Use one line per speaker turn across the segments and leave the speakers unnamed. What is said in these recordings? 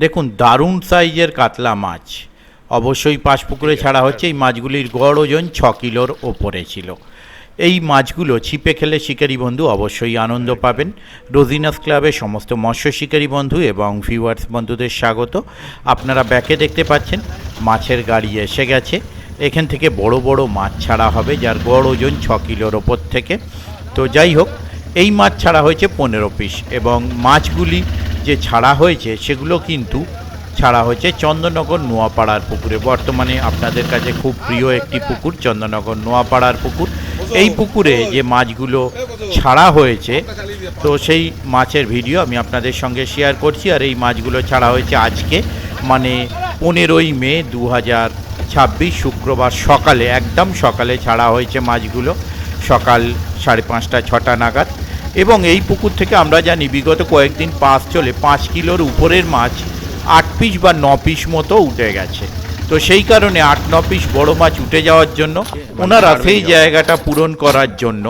দেখুন দারুণ সাইজের কাতলা মাছ, অবশ্যই পাঁচপুকুরে ছাড়া হচ্ছে। এই মাছগুলির গড় ওজন 6 কিলোর ওপরে ছিল। এই মাছগুলো ছিপে খেলে শিকারী বন্ধু অবশ্যই আনন্দ পাবেন। রোজিনাস ক্লাবের সমস্ত মৎস্য শিকারী বন্ধু এবং ভিউয়ার্স বন্ধুদের স্বাগত। আপনারা ব্যাকে দেখতে পাচ্ছেন মাছের গাড়ি এসে গেছে। এখান থেকে বড় বড় মাছ ছাড়া হবে, যার গড় ওজন 6 কিলোর ওপর থেকে। তো যাই হোক, এই মাছ ছাড়া হয়েছে 15 পিস, এবং মাছগুলি যে ছাড়া হয়েছে সেগুলো কিন্তু ছাড়া হয়েছে চন্দননগর নোয়াপাড়ার পুকুরে। বর্তমানে আপনাদের কাছে খুব প্রিয় একটি পুকুর, চন্দননগর নোয়াপাড়ার পুকুর। এই পুকুরে যে মাছগুলো ছাড়া হয়েছে, তো সেই মাছের ভিডিও আমি আপনাদের সঙ্গে শেয়ার করছি। আর এই মাছগুলো ছাড়া হয়েছে আজকে, মানে 15ই মে 2026 শুক্রবার সকালে, একদম সকালে ছাড়া হয়েছে মাছগুলো, সকাল 5:30-6টা নাগাদ। এবং এই পুকুর থেকে আমরা জানি বিগত কয়েকদিন পাস চলে 5 কিলোর উপরের মাছ 8 পিস বা 9 পিস মতো উঠে গেছে। তো সেই কারণে 8-9 পিস বড় মাছ উঠে যাওয়ার জন্য ওনারা সেই জায়গাটা পূরণ করার জন্য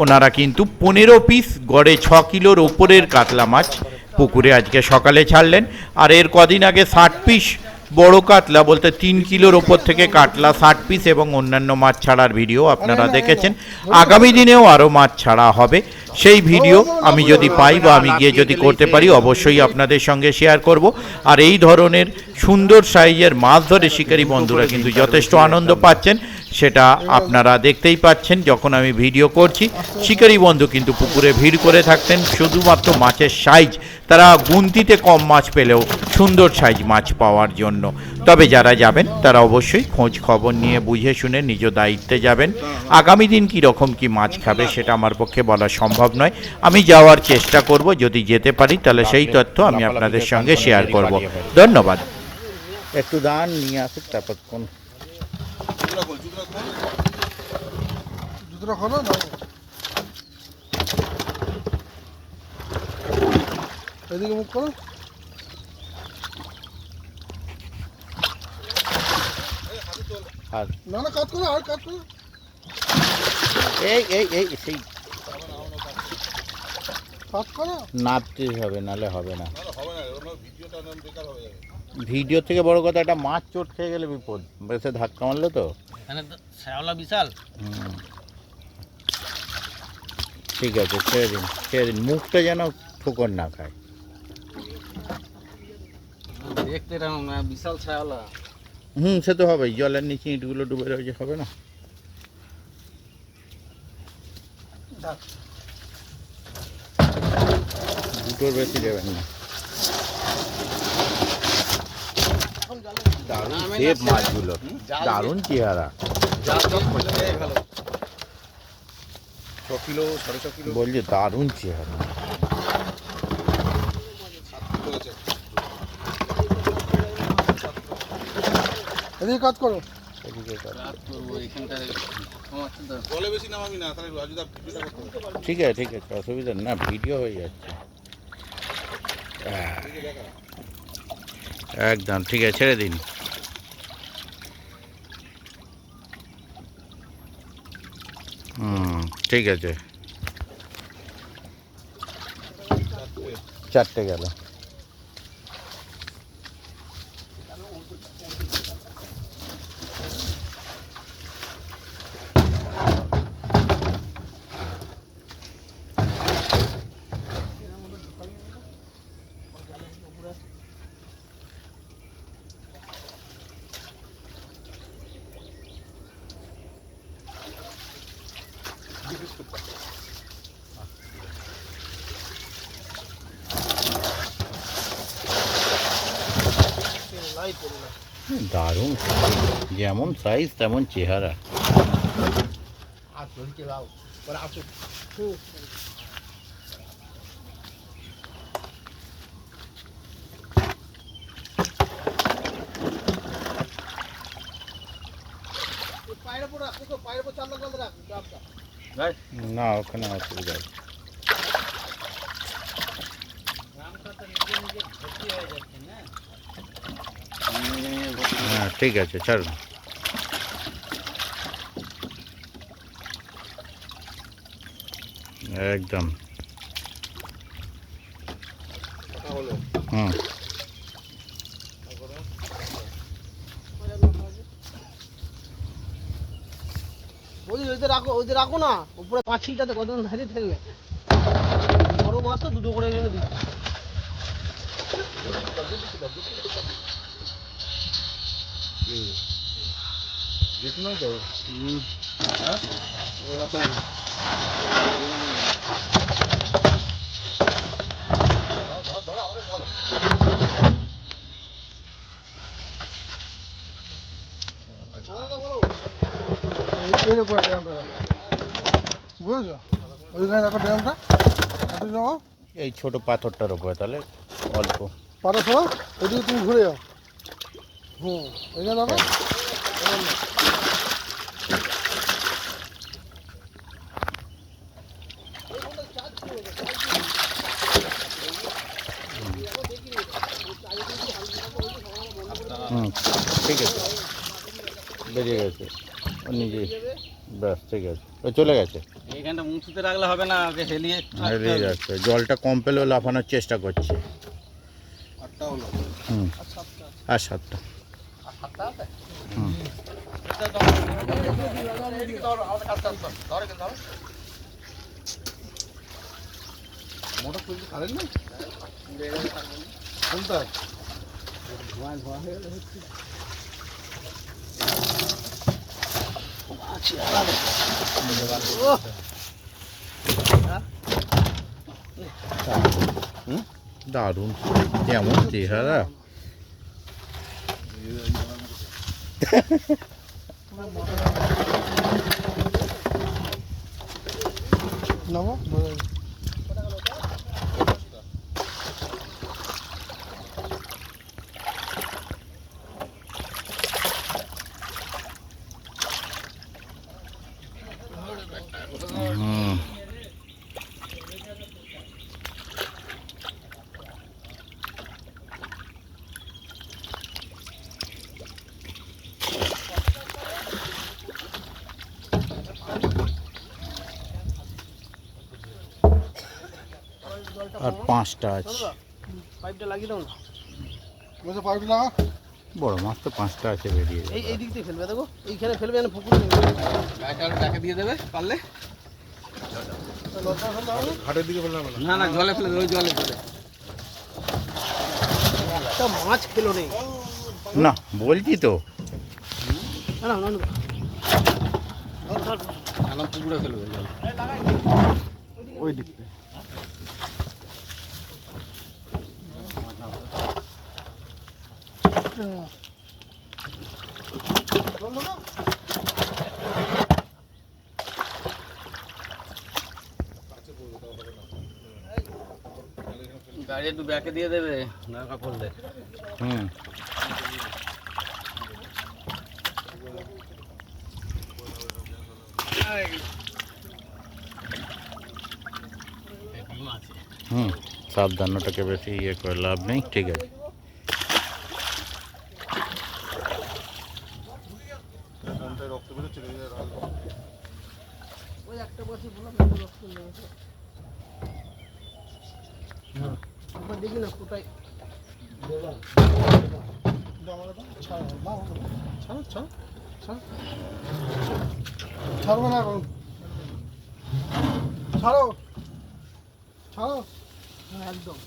ওনারা কিন্তু 15 পিস গড়ে 6 কিলোর ওপরের কাতলা মাছ পুকুরে আজকে সকালে ছাড়লেন। আর এর কদিন আগে 60 পিস বড় কাতলা, বলতে 3 কিলোর ওপর থেকে কাতলা 60 পিস এবং অন্যান্য মাছ ছাড়ার ভিডিও আপনারা দেখেছেন। আগামী দিনেও আরও মাছ ছাড়া হবে। সেই ভিডিও আমি যদি পাই বা আমি গিয়ে যদি করতে পারি অবশ্যই আপনাদের সঙ্গে শেয়ার করব। আর এই ধরনের সুন্দর সাইজের মাছ ধরে শিকারী বন্ধুরা কিন্তু যথেষ্ট আনন্দ পাচ্ছেন, সেটা আপনারা দেখতেই পাচ্ছেন। যখন আমি ভিডিও করছি শিকারী বন্ধু কিন্তু পুকুরে ভিড় করে থাকতেন শুধুমাত্র মাছের সাইজ, তারা গুনতিতে কম মাছ পেলেও সুন্দর সাইজ মাছ পাওয়ার জন্য। তবে যারা যাবেন তারা অবশ্যই খোঁজ খবর নিয়ে বুঝে শুনে নিজ দায়িত্বে যাবেন। আগামী দিন কী রকম কী মাছ খাবে সেটা আমার পক্ষে বলা সম্ভব নয়। আমি যাওয়ার চেষ্টা করব, যদি যেতে পারি তাহলে সেই তথ্য আমি আপনাদের সঙ্গে শেয়ার করব। ধন্যবাদ। একটু দান নিয়ে আসুক, তারপর কোন
জুতোটা খোলো না, এদিকে মুখ করো। না না, কাজ করো, আর কাজ করো।
এই এই এই সেই
কাজ করো,
নাপতে হবে, নালে হবে না। ভিডিও থেকে বড় কথা, একটা মাছ চোট খেয়ে গেলে বিপদ, বেশি ধাক্কা মারলো তো।
এখানে তো শ্যাওলা বিশাল।
ঠিক আছে, ছেড়ে দিন ছেড়ে দিন, মুখটা যেন ঠোকর না খায়।
দেখতে এরকম না, বিশাল শ্যাওলা।
সে তো হবেই, জলের নিচে ইটগুলো ডুবে রয়েছে, হবে না? দুটোর বেশি দেবেন না। দারুণ শেপ মাছগুলো, দারুণ চেহারা।
6 কিলো 6.5 কিলো
বলছি দারুণ চেহারা।
এদিকে কাজ করো।
ঠিক আছে ঠিক আছে, অসুবিধা না, ভিডিও হয়ে যাচ্ছে একদম। ঠিক আছে, ছেড়ে দিন। ঠিক আছে, 4টে গেল। দারুণ, যেমন সাইজ তেমন চেহারা। না, ওখানে অসুবিধা আছে। হ্যাঁ ঠিক আছে, ছাড়ুন। একদম। হুম।
ওইতে রাখো, ওইতে রাখো না, উপরে পাঁচিলটাতে কতক্ষণ ধারে থাকবে। বড় মাছ তো দুটো করে এনে দিই।
এই করে ড্রামটা রাখো। বুঝেছো? ওইখানে রাখো ড্রামটা। হাতে নাও।
এই ছোট পাথরটার উপরে তাহলে অল্প।
পাটা সরাও, ওইদিকে তুমি ঘুরে যাও। এখানে রাখো।
হুম, ঠিক আছে, বেরিয়ে গেছে ও নিজেই। ব্যাস ঠিক আছে, ও চলে গেছে।
এইখানটা মুছতে রাখলে হবে না, ওকে হেলিয়ে
বেরিয়ে যাচ্ছে, জলটা কম পেলেও লাফানোর চেষ্টা করছে। হুম, আর 7টা। হুম,
মোটর তুলতে পারেন না? কোনটা?
দারুণ এমন চেহারা।
নামো।
হুম, আর 5টা আছে।
পাইপটা লাগিয়ে দাও না।
বলছে পাইপ লাগা।
বড় মাছ তো 5টা আছে, বেরিয়ে
এই
যাবে।
এই দিক দিয়ে ফেলবে, দেখো এইখানে ফেলবে না, পুকুরে ফেলবে।
গায়েটা ডাকে দিয়ে দেবে পারলে।
ঘাটের দিকে ফেললাম না।
না না, জলে ফেলে দেবে, ওই জলে ফেলে।
একটা মাছ খেলো নেই।
না বলছি তো।
না না না না।
আলাম পুকুরে ফেলবে জল।
ওই দিক থেকে।
গাড়ি একটু ব্যাকে দিয়ে দেবে, দরকার পড়লে।
হুম,
ডিম আছে।
হুম, সাবধান, ওটাকে বেশি ইয়ে করে লাভ নেই। ঠিক আছে,
রক্ত বেরোচ্ছে,
ওই একটা বসে বললাম রক্ত নেই। একবার দেখি না কোথায়।
ছাড়বে না এখন। ছাড়ো ছাড়ো।
হ্যাঁ, একদম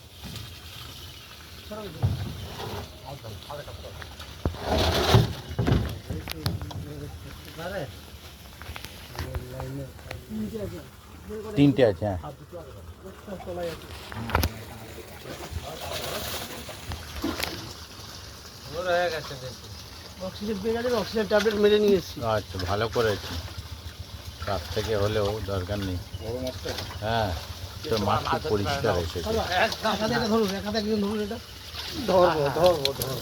তিনটে আছে। হ্যাঁ,
ওর হয়ে গেছে দেখি।
অক্সিজেন পেয়ে গেছে, অক্সিজেন ট্যাবলেট মেরে নিয়ে এসেছি।
আচ্ছা, ভালো করেছি। কাছ থেকে হলেও দরকার নেই।
বড় মাছটা।
হ্যাঁ, তো মাছটি পরিষ্কার এসেছে।
একা থেকে ধরুন, একা থেকে ধরুন, এটা
ধরবো ধরবো ধরবো।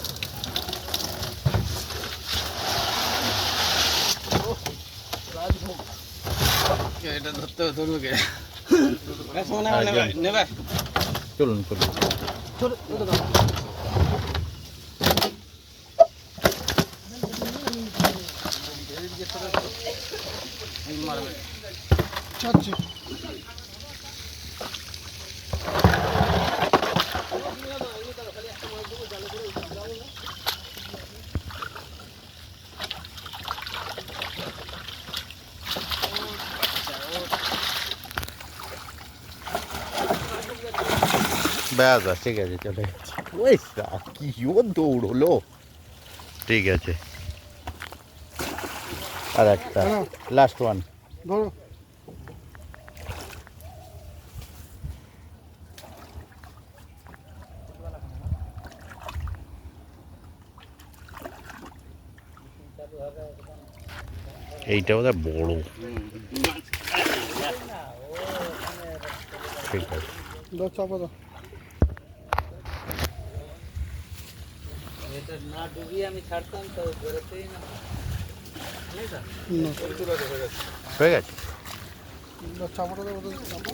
রাজভোগ।
এটা ধরতে হবে, ধরবে কে? নেবে নেবে।
চলুন চলুন।
ধরো, ওটা দাও।
মারবে।
ছাড়ছি।
ব্যাস ব্যাস ঠিক আছে চলে গেছে। ওই কি ও দৌড়লো। ঠিক আছে আর একটা
হ্যাঁ।
Last one.
ধরো
এইটা বোধহয় বড়। ঠিক আছে
দাও চাপা দাও।
এটা না ডুবিয়ে আমি ছাড়তাম তো বেরোতেই না।
না
হয়ে গেছে।
দাও চাপাটা দাও ওদের চাপা।